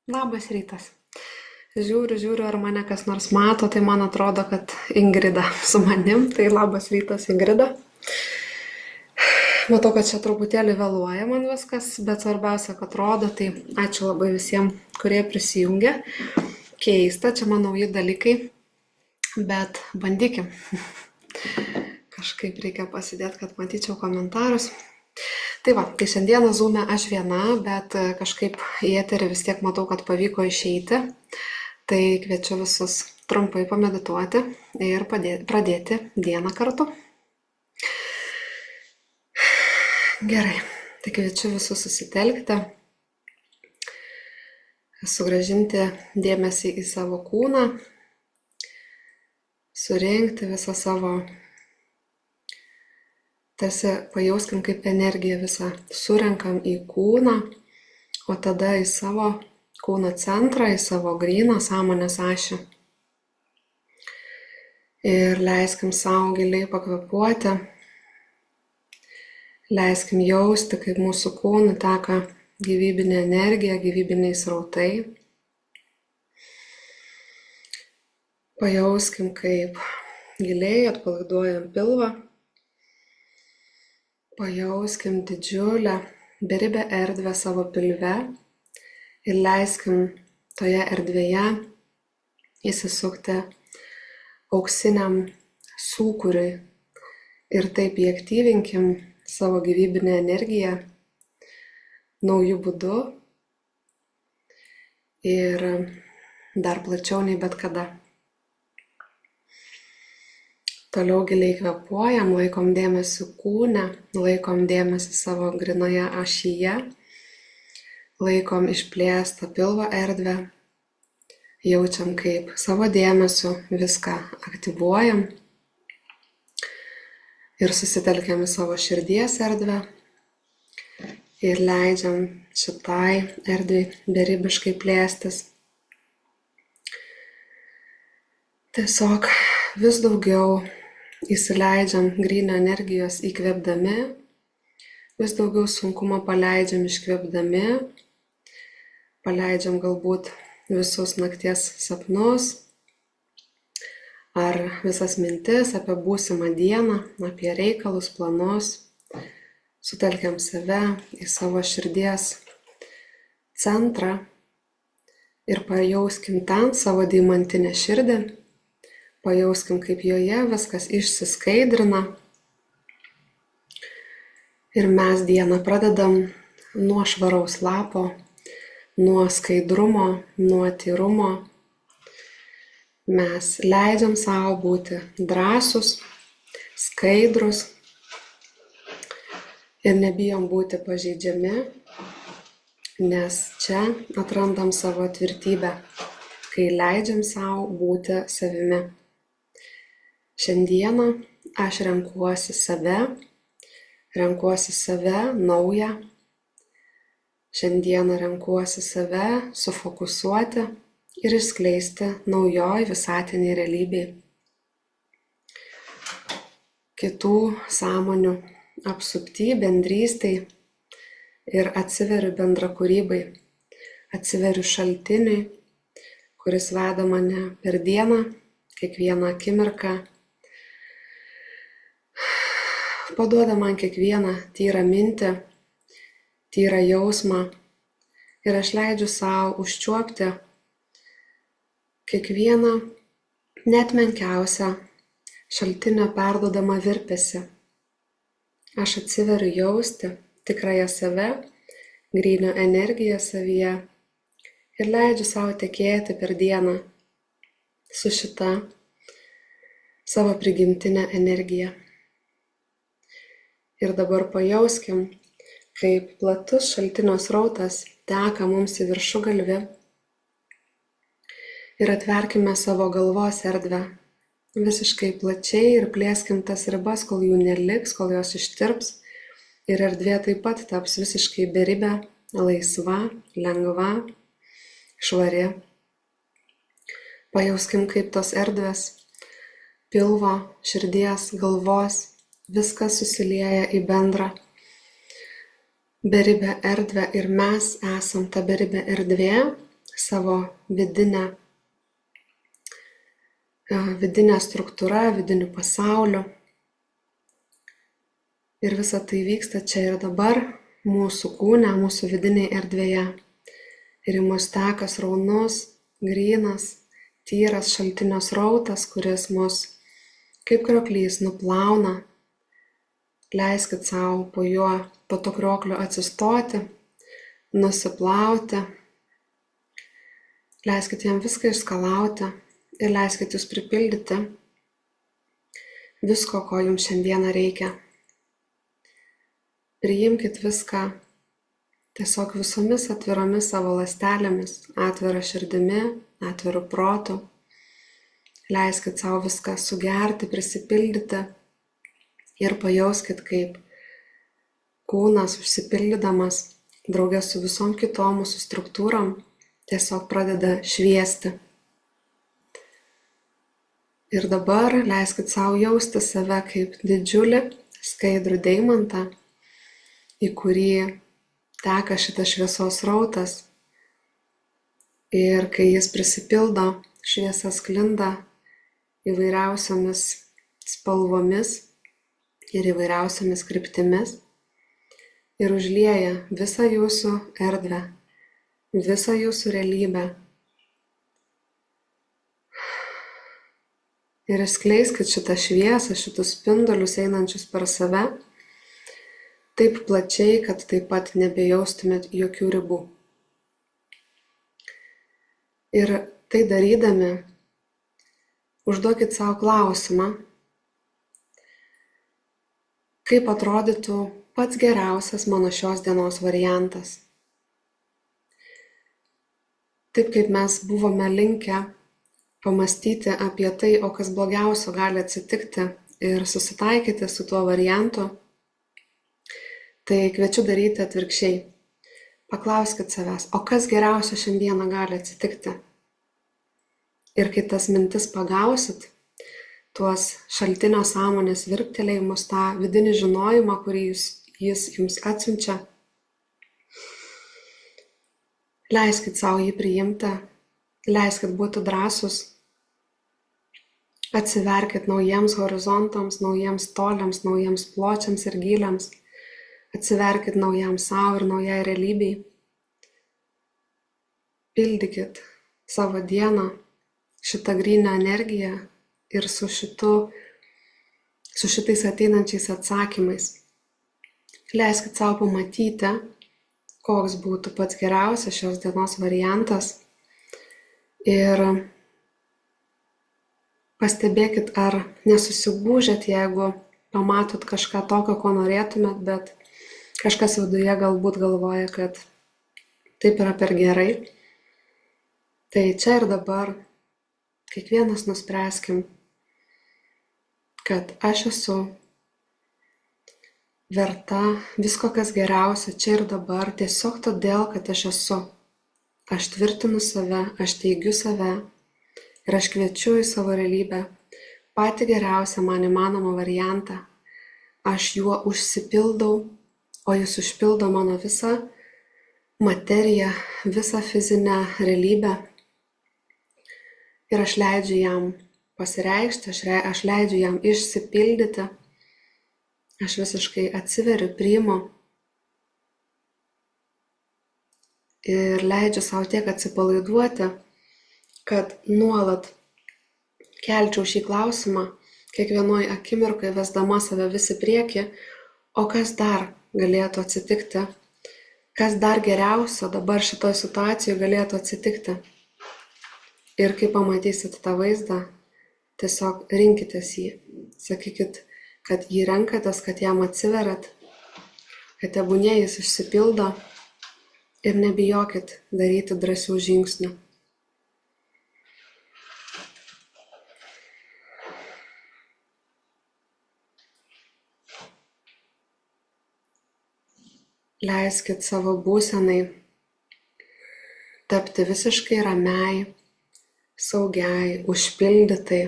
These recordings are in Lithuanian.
Labas rytas. Žiūriu, ar mane kas nors mato, tai man atrodo, kad Ingrida su manim, tai labas rytas Ingrida. Matau, kad čia truputėlį vėluoja man viskas, bet svarbiausia, kad rodo, tai ačiū labai visiems, kurie prisijungia. Keista, čia man nauji dalykai, bet bandykim. Kažkaip reikia pasidėti, kad matyčiau komentarus. Tai va, tai šiandieną Zoom'e aš viena, bet kažkaip į eterį vis tiek matau, kad pavyko išeiti. Tai kviečiu visus trumpai pamedituoti ir pradėti dieną kartu. Gerai, tai kviečiu visus susitelkti, sugrąžinti dėmesį į savo kūną, surinkti visą savo, tarsi pajauskim, kaip energiją visą surenkam į kūną, o tada į savo kūno centrą, į savo gryną sąmonės ašį. Ir leiskim savo giliai pakvėpuoti, leiskim jausti, kaip mūsų kūnų teka gyvybinė energija, gyvybiniai srautai. Pajauskim, kaip giliai atpalaiduojam pilvą. Pajauskim didžiulę beribę erdvę savo pilve ir leiskim toje erdvėje įsisukti auksiniam sūkuriui ir taip įaktyvinkim savo gyvybinę energiją naujų būdų ir dar plačiau nei bet kada. Toliau giliai kvėpuojam, laikom dėmesį kūne, laikom dėmesį savo grinoje ašyje, laikom išplėstą pilvo erdvę, jaučiam, kaip savo dėmesiu viską aktyvuojam ir susitelkiam į savo širdies erdvę ir leidžiam šitai erdvei beribiškai plėstis. Tiesiog vis daugiau įsileidžiam gryno energijos įkvėpdami, vis daugiau sunkumo paleidžiam iškvėpdami, paleidžiam galbūt visus nakties sapnus ar visas mintis apie būsimą dieną, apie reikalus, planus, sutelkiam save į savo širdies centrą ir pajauskim ten savo deimantinę širdį. Pajauskim, kaip joje viskas išsiskaidrina ir mes dieną pradedam nuo švaraus lapo, nuo skaidrumo, nuo tyrumo. Mes leidžiam savo būti drąsūs, skaidrus ir nebijom būti pažeidžiami, nes čia atrandam savo tvirtybę, kai leidžiam savo būti savimi. Šiandieną aš renkuosi save naują. Šiandieną renkuosi save sufokusuoti ir išskleisti naujoj visatiniai realybei. Kitų sąmonių apsupty, bendrystei ir atsiveriu bendrakūrybai, atsiveriu šaltiniui, kuris veda mane per dieną, kiekvieną akimirką. Paduoda man kiekvieną tyrą mintį, tyrą jausmą ir aš leidžiu savo užčiuopti kiekvieną net menkiausią šaltinio perduodamą virpesį. Aš atsiveriu jausti tikrąją save, gryno energiją savyje ir leidžiu savo tekėti per dieną su šita savo prigimtinė energija. Ir dabar pajauskim, kaip platus šaltinio srautas teka mums į viršugalvį ir atverkime savo galvos erdvę visiškai plačiai ir plėskim tas ribas, kol jų neliks, kol jos ištirps ir erdvė taip pat taps visiškai beribė, laisva, lengva, švari. Pajauskim, kaip tos erdvės pilvo, širdies, galvos viskas susilieja į bendrą beribę erdvę ir mes esam ta beribė erdvė, savo vidinę struktūrą, vidiniu pasauliu. Ir visa tai vyksta čia ir dabar, mūsų kūne, mūsų vidinėje erdvėje. Ir į mus teka sraunus, grynas, tyras šaltinio srautas, kuris mus kaip krioklys nuplauna. Leiskit savo po to krioklio atsistoti, nusiplauti. Leiskit jam viską išskalauti ir leiskit jūs pripildyti visko, ko jums šiandieną reikia. Priimkit viską tiesiog visomis atviromis savo ląstelėmis, atvira širdimi, atviru protu. Leiskit savo viską sugerti, prisipildyti ir pajauskit, kaip kūnas užsipildydamas drauge su visom kitom mūsų struktūrom tiesiog pradeda šviesti. Ir dabar leiskit savo jausti save kaip didžiulį, skaidrų deimantą, į kurį teka šitas šviesos srautas. Ir kai jis prisipildo, šviesa sklinda įvairiausiomis spalvomis ir įvairiausiomis kryptimis ir užlieja visą jūsų erdvę, visą jūsų realybę. Ir išskleiskit šitą šviesą, šitus spindulius einančius per save, taip plačiai, kad taip pat nebejaustumėt jokių ribų. Ir tai darydami, užduokit savo klausimą, kaip atrodytų pats geriausias mano šios dienos variantas. Taip kaip mes buvome linkę pamastyti apie tai, o kas blogiausio gali atsitikti ir susitaikyti su tuo variantu, tai kviečiu daryti atvirkščiai. Paklauskit savęs, o kas geriausio šiandieną gali atsitikti? Ir kai tas mintis pagausit, tuos šaltinio sąmonės virptelėjimus, tą vidinį žinojimą, kurį jis jums atsiunčia, leiskit savo jį priimti, leiskit būti drąsus, atsiverkit naujiems horizontams, naujiems toliams, naujiems pločiams ir gyliams, atsiverkit naujam savo ir naujai realybei. Pildykit savo dieną šitą gryną energiją ir su šitais ateinančiais atsakymais. Leiskit savo pamatyti, koks būtų pats geriausias šios dienos variantas ir pastebėkit, ar nesusigūžėt, jeigu pamatot kažką tokio, ko norėtumėt, bet kažkas viduje galbūt galvoja, kad taip yra per gerai. Tai čia ir dabar kiekvienas nuspręskim, kad aš esu verta visko, kas geriausia čia ir dabar, tiesiog todėl, kad aš esu. Aš tvirtinu save, aš teigiu save ir aš kviečiu į savo realybę patį geriausią man įmanomą variantą. Aš juo užsipildau, o jis užpildo mano visą materiją, visą fizinę realybę. Ir aš leidžiu jam pasireikšti, aš leidžiu jam išsipildyti. Aš visiškai atsiveriu, priimu ir leidžiu savo tiek atsipalaiduoti, kad nuolat kelčiau šį klausimą, kiekvienoj akimirkai vesdama save vis į priekį, o kas dar galėtų atsitikti, kas dar geriausio dabar šitoj situacijoje galėtų atsitikti. Ir kai pamatysit tą vaizdą, tiesiog rinkitės jį, sakykit, kad jį renkatės, kad jam atsiveriat, kad tebūnie jis išsipildo ir nebijokit daryti drąsių žingsnių. Leiskit savo būsenai tapti visiškai ramiai, saugiai, užpildytai.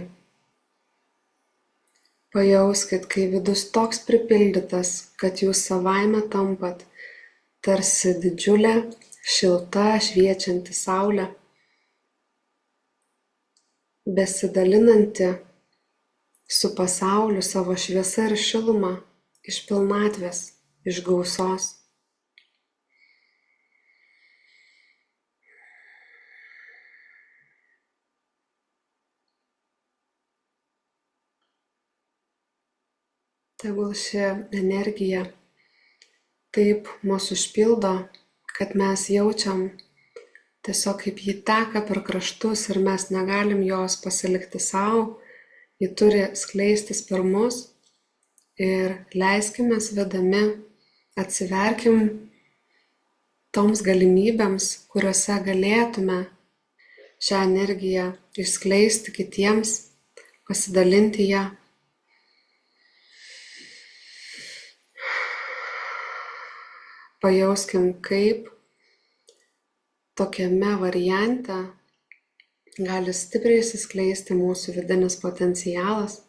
Pajauskit, kai vidus toks pripildytas, kad jūs savaime tampat tarsi didžiulė šilta, šviečianti saulė, besidalinanti su pasauliu savo šviesa ir šiluma iš pilnatvės, iš gausos. Tegul ši energija taip mus užpildo, kad mes jaučiam tiesiog kaip ji teka per kraštus ir mes negalim jos pasilikti savo, ji turi skleistis per mus ir leiskimės vedami, atsiverkim toms galimybėms, kuriuose galėtume šią energiją išskleisti kitiems, pasidalinti ją. Pajauskim, kaip tokiame variante gali stipriai išsiskleisti mūsų vidinis potencialas.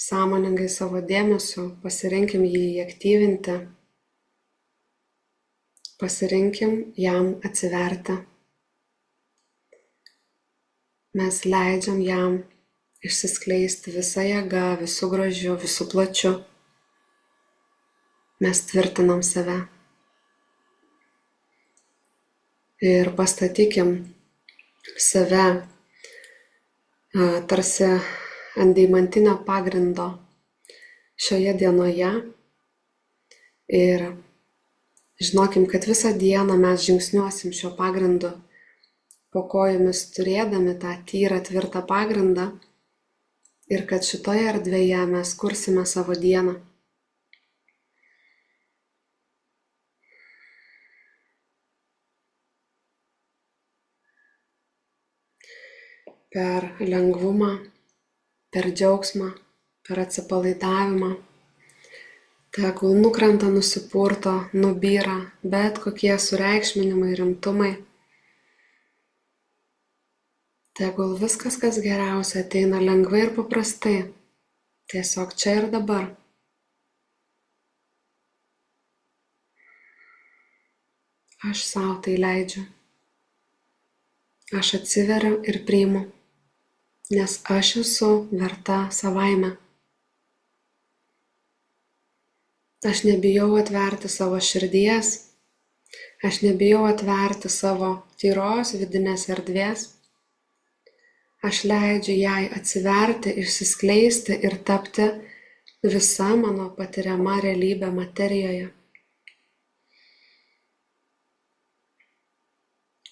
Sąmoningai savo dėmesiu pasirinkim jį aktyvinti, pasirinkim jam atsiverti. Mes leidžiam jam išsiskleisti visą jėgą, visų grožiu, visų plačiu. Mes tvirtinam save. Ir pastatykim save tarsi ant deimantinio pagrindo šioje dienoje. Ir žinokim, kad visą dieną mes žingsniuosim šio pagrindu, po kojomis turėdami tą tyrą, tvirtą pagrindą. Ir kad šitoje erdvėje mes kursime savo dieną. Per lengvumą, per džiaugsmą, per atsipalaidavimą. Tegul nukrenta, nusipurto, nubyra bet kokie sureikšminimai, rimtumai. Tegul viskas, kas geriausia, ateina lengvai ir paprastai, tiesiog čia ir dabar. Aš savo tai leidžiu. Aš atsiveriu ir priimu, nes aš esu verta savaime. Aš nebijau atverti savo širdies, aš nebijau atverti savo tyros vidinės erdvės. Aš leidžiu jai atsiverti, išsiskleisti ir tapti visa mano patiriama realybė materijoje.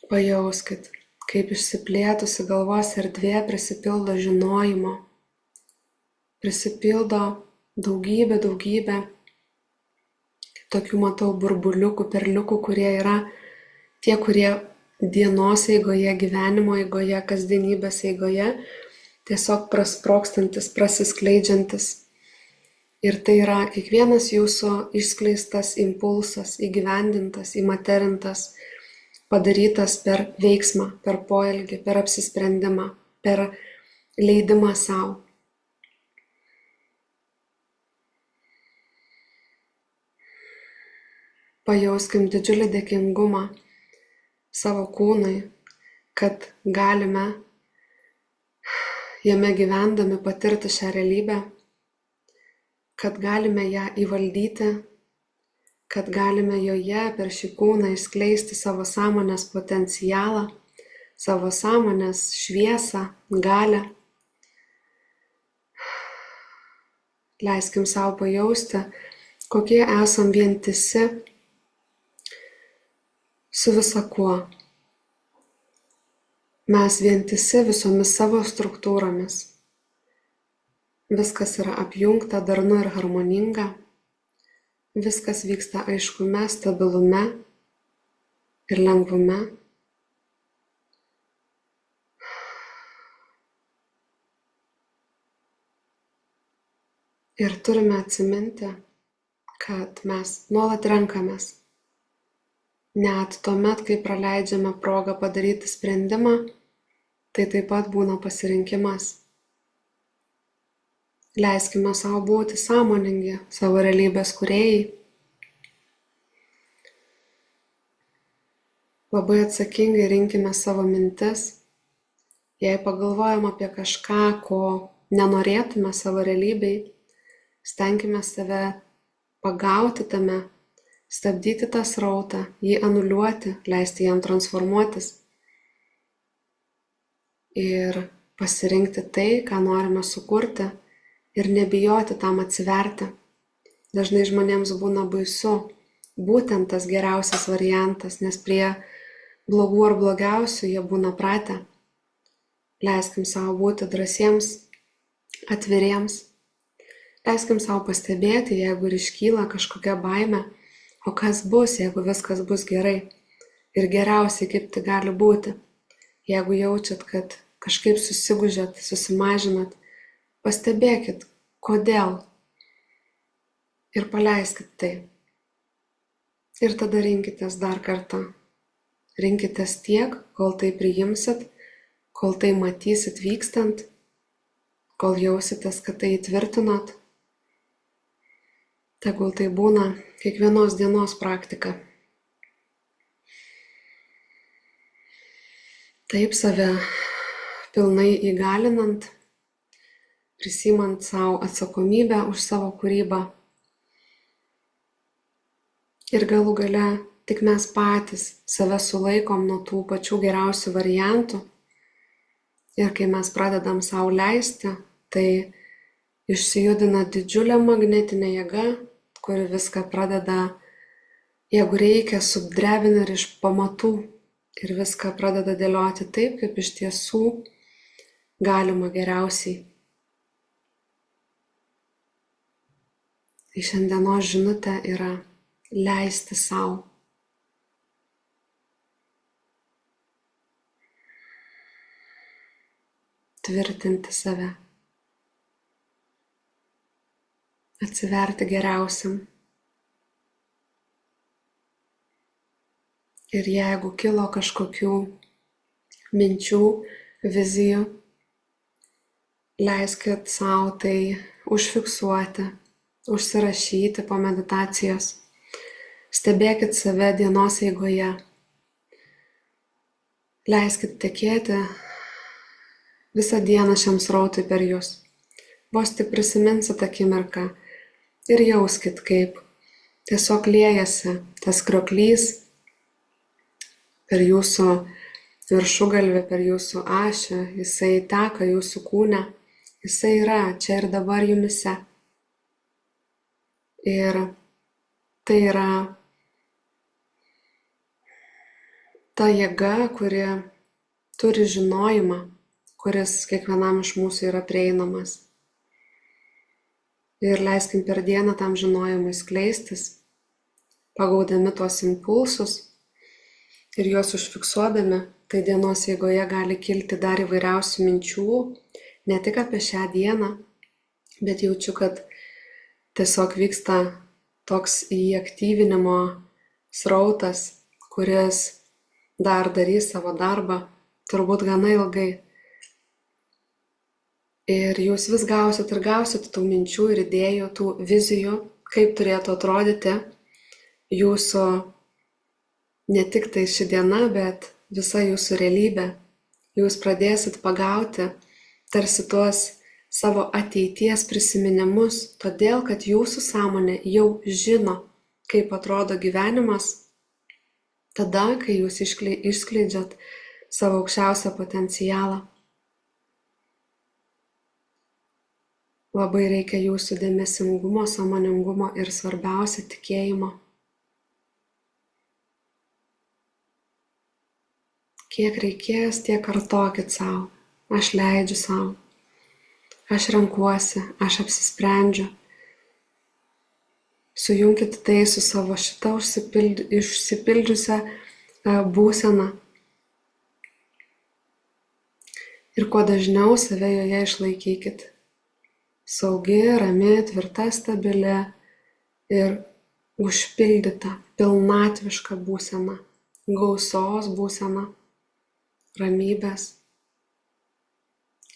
Pajauskit, kaip išsiplėtusi galvos erdvė prisipildo žinojimo, prisipildo daugybė tokių matau burbuliukų, perliukų, kurie yra tie, kurie dienos eigoje, gyvenimo eigoje, kasdienybės eigoje, tiesiog prasprogstantis, prasiskleidžiantis. Ir tai yra kiekvienas jūsų išskleistas impulsas, įgyvendintas, įmaterintas, padarytas per veiksmą, per poelgį, per apsisprendimą, per leidimą savo. Pajauskim didžiulį dėkingumą savo kūnui, kad galime jame gyvendami patirti šią realybę, kad galime ją įvaldyti, kad galime joje per šį kūną išskleisti savo sąmonės potencialą, savo sąmonės šviesą, galią. Leiskim savo pajausti, kokie esam vientisi su visa kuo. Mes vientisi visomis savo struktūromis. Viskas yra apjungta, darnu ir harmoninga. Viskas vyksta aiškume, stabilume ir lengvume. Ir turime atsiminti, kad mes nuolat renkamės. Net tuomet, kai praleidžiame progą padaryti sprendimą, tai taip pat būna pasirinkimas. Leiskime savo būti sąmoningi, savo realybės kūrėjai, Labai atsakingai rinkime savo mintis. Jei pagalvojam apie kažką, ko nenorėtume savo realybėj, stenkime save pagauti tame, stabdyti tą srautą, jį anuliuoti, leisti jam transformuotis ir pasirinkti tai, ką norime sukurti ir nebijoti tam atsiverti. Dažnai žmonėms būna baisu būtent tas geriausias variantas, nes prie blogų ar blogiausių jie būna pratę. Leiskim savo būti drąsiems, atviriems. Leiskim savo pastebėti, jeigu ir iškyla kažkokia baimė, o kas bus, jeigu viskas bus gerai. Ir geriausiai, kaip tai gali būti. Jeigu jaučiat, kad kažkaip susigužėt, susimažinat, pastebėkit, kodėl. Ir paleiskit tai. Ir tada rinkitės dar kartą. Rinkitės tiek, kol tai priimsit, kol tai matysit vykstant, kol jausitės, kad tai įtvirtinot. Tegul tai būna kiekvienos dienos praktika. Taip save pilnai įgalinant, prisimant savo atsakomybę už savo kūrybą. Ir galų gale tik mes patys save sulaikom nuo tų pačių geriausių variantų. Ir kai mes pradedam savo leisti, tai išsijudina didžiulė magnetinė jėga, kuri viską pradeda, jeigu reikia, subdrebina ir iš pamatų. Ir viską pradeda dėlioti taip, kaip iš tiesų galima geriausiai. Tai šiandienos žinutė yra leisti sau. Tvirtinti save. Atsiverti geriausiam. Ir jeigu kilo kažkokių minčių, vizijų, leiskit savo tai užfiksuoti, užsirašyti po meditacijos. Stebėkit save dienos eigoje. Leiskit tekėti visą dieną šiam srautui per jūs. Vos tik prisiminsit akimirką ir jauskit, kaip tiesiog liejasi tas krioklys per jūsų viršugalvį, per jūsų ašį, jisai teka jūsų kūne, jisai yra čia ir dabar jumyse. Ir tai yra ta jėga, kuri turi žinojimą, kuris kiekvienam iš mūsų yra prieinamas. Ir leiskim per dieną tam žinojimui skleistis, pagaudami tuos impulsus ir juos užfiksuodami, tai dienos eigoje gali kilti dar įvairiausių minčių, ne tik apie šią dieną, bet jaučiu, kad tiesiog vyksta toks įaktyvinimo srautas, kuris dar darys savo darbą, turbūt gana ilgai. Ir jūs vis gausit ir gausit tų minčių ir idėjų, tų vizijų, kaip turėtų atrodyti jūsų ne tik tai ši diena, bet visa jūsų realybė. Jūs pradėsit pagauti tarsi tuos savo ateities prisiminimus, todėl kad jūsų sąmonė jau žino, kaip atrodo gyvenimas, tada, kai jūs išskleidžiat savo aukščiausią potencialą. Labai reikia jūsų dėmesingumo, sąmoningumo ir svarbiausia tikėjimo. Kiek reikės, tiek kartokit savo. Aš leidžiu savo. Aš renkuosi, aš apsisprendžiu. Sujunkit tai su savo šitą išsipildžiusią būseną. Ir kuo dažniau save joje išlaikykit. Saugi, rami, tvirta, stabili ir užpildyta, pilnatviška būsena, gausos būsena, ramybės.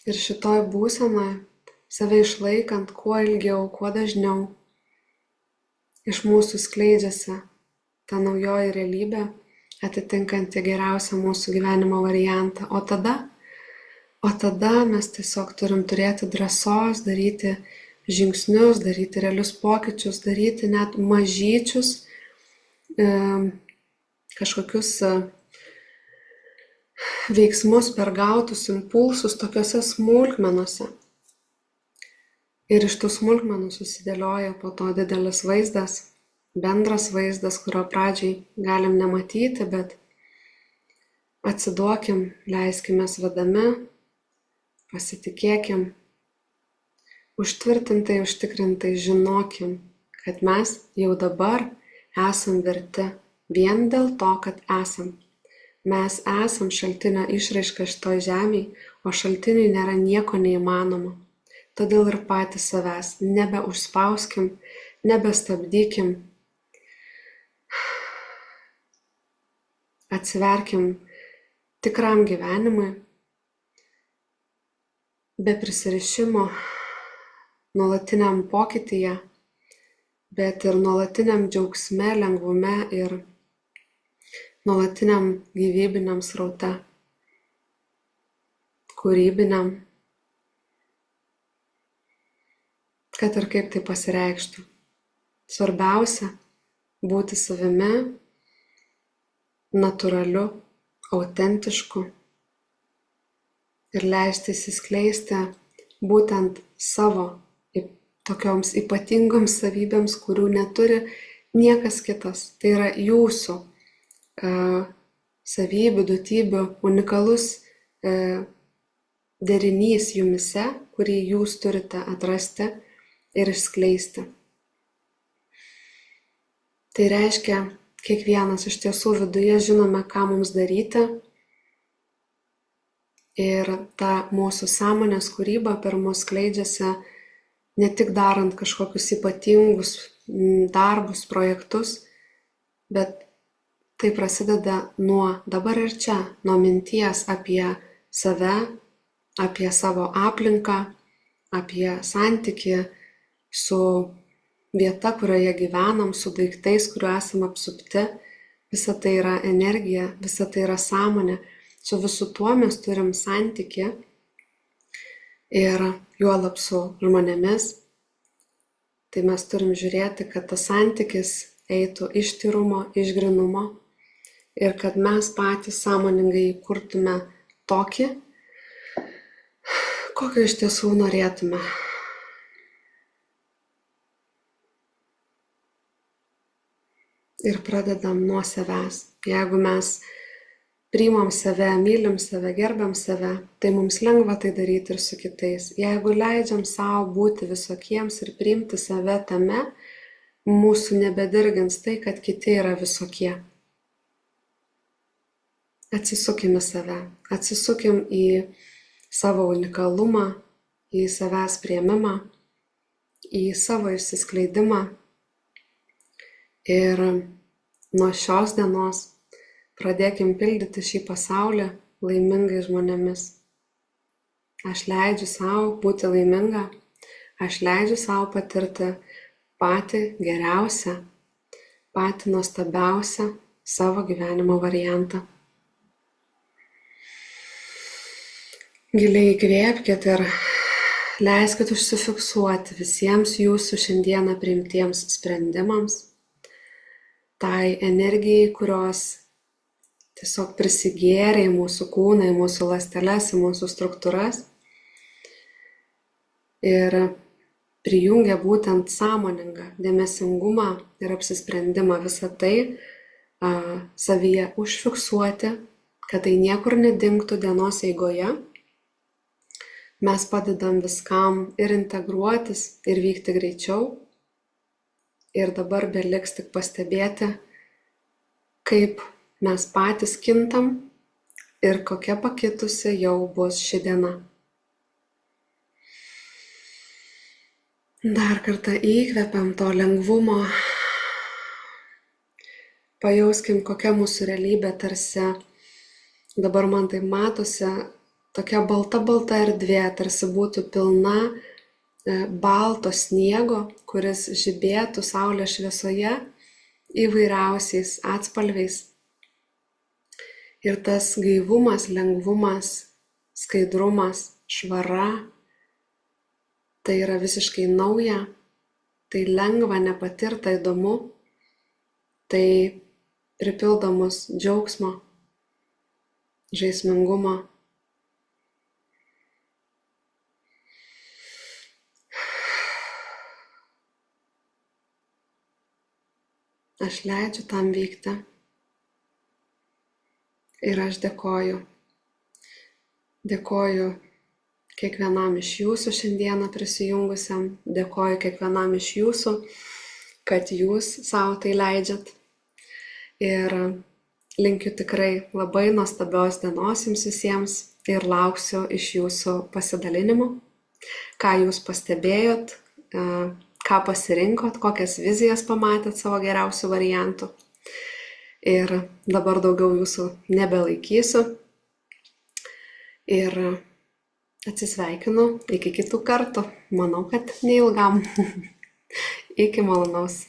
Ir šitoj būsenoje save išlaikant kuo ilgiau, kuo dažniau, iš mūsų skleidžiasi ta naujoji realybė, atitinkantį geriausią mūsų gyvenimo variantą. O tada mes tiesiog turim turėti drąsos daryti žingsnius, daryti realius pokyčius, daryti net mažyčius kažkokius veiksmus per gautus impulsus tokiuose smulkmenose. Ir iš tų smulkmenų susidėlioja po to didelis vaizdas, bendras vaizdas, kurio pradžiai galim nematyti, bet atsiduokim, leiskimės vedami, pasitikėkim, užtvirtintai, užtikrintai žinokim, kad mes jau dabar esam verti vien dėl to, kad esam. Mes esam šaltinio išraiška šitoj žemėj, o šaltiniui nėra nieko neįmanoma. Todėl ir patys savęs nebeužspauskim, nebestabdykim, atsiverkim tikram gyvenimui, be prisirišimo, nuolatiniam pokytyje, bet ir nuolatiniam džiaugsme, lengvume ir nuolatiniam gyvybiniam sraute, kūrybiniam, kad ir kaip tai pasireikštų. Svarbiausia būti savimi, natūraliu, autentišku ir leisti įsiskleisti būtent savo tokioms ypatingoms savybėms, kurių neturi niekas kitas. Tai yra jūsų savybių, duotybių, unikalus derinys jumise, kurį jūs turite atrasti ir išskleisti. Tai reiškia, kiekvienas iš tiesų viduje žinome, ką mums daryti. Ir ta mūsų sąmonės kūryba per mus skleidžiasi ne tik darant kažkokius ypatingus darbus, projektus, bet tai prasideda nuo dabar ir čia, nuo minties apie save, apie savo aplinką, apie santykį su vieta, kurioje gyvenam, su daiktais, kuriuo esame apsupti. Visa tai yra energija, visa tai yra sąmonė. Su visu tuo mes turim santykį ir juolab su žmonėmis. Tai mes turim žiūrėti, kad tas santykis eitų iš tyrumo, iš grynumo ir kad mes patys sąmoningai kurtume tokį, kokio iš tiesų norėtume. Ir pradedam nuo savęs. Jeigu mes priimam save, mylim save, gerbiam save, tai mums lengva tai daryti ir su kitais. Jeigu leidžiam savo būti visokiems ir priimti save tame, mūsų nebedirgins tai, kad kiti yra visokie. Atsisukim į save, atsisukim į savo unikalumą, į savęs priėmimą, į savo išsiskleidimą. Ir nuo šios dienos pradėkim pildyti šį pasaulį laimingais žmonėmis. Aš leidžiu savo būti laiminga, aš leidžiu savo patirti patį geriausią, patį nuostabiausią savo gyvenimo variantą. Giliai įkvėpkit ir leiskit užsifiksuoti visiems jūsų šiandieną priimtiems sprendimams, tai energijai, kurios tiesiog prisigėrė į mūsų kūną, į mūsų ląsteles, į mūsų struktūras ir prijungia būtent sąmoningą dėmesingumą ir apsisprendimą visą tai savyje užfiksuoti, kad tai niekur nedingtų dienos eigoje. Mes padedam viskam ir integruotis, ir vykti greičiau. Ir dabar beliks tik pastebėti, kaip mes patys kintam ir kokia pakitusi jau bus ši diena. Dar kartą įkvepiam to lengvumo. Pajauskim, kokia mūsų realybė tarsi, dabar man tai matosi, tokia balta erdvė, tarsi būtų pilna balto sniego, kuris žibėtų saulės šviesoje įvairiausiais atspalviais. Ir tas gaivumas, lengvumas, skaidrumas, švara, tai yra visiškai nauja, tai lengva, nepatirta, įdomu, tai pripildo mus džiaugsmo, žaismingumo. Aš leidžiu tam vykti ir aš dėkoju. Dėkoju kiekvienam iš jūsų šiandieną prisijungusiam, dėkoju kiekvienam iš jūsų, kad jūs savo tai leidžiat. Ir linkiu tikrai labai nuostabios dienos jums visiems ir lauksiu iš jūsų pasidalinimų, ką jūs pastebėjot, ką pasirinkot, kokias vizijas pamatėt savo geriausių variantų. Ir dabar daugiau jūsų nebelaikysiu. Ir atsisveikinu iki kitų kartų. Manau, kad neilgam. Iki malonaus.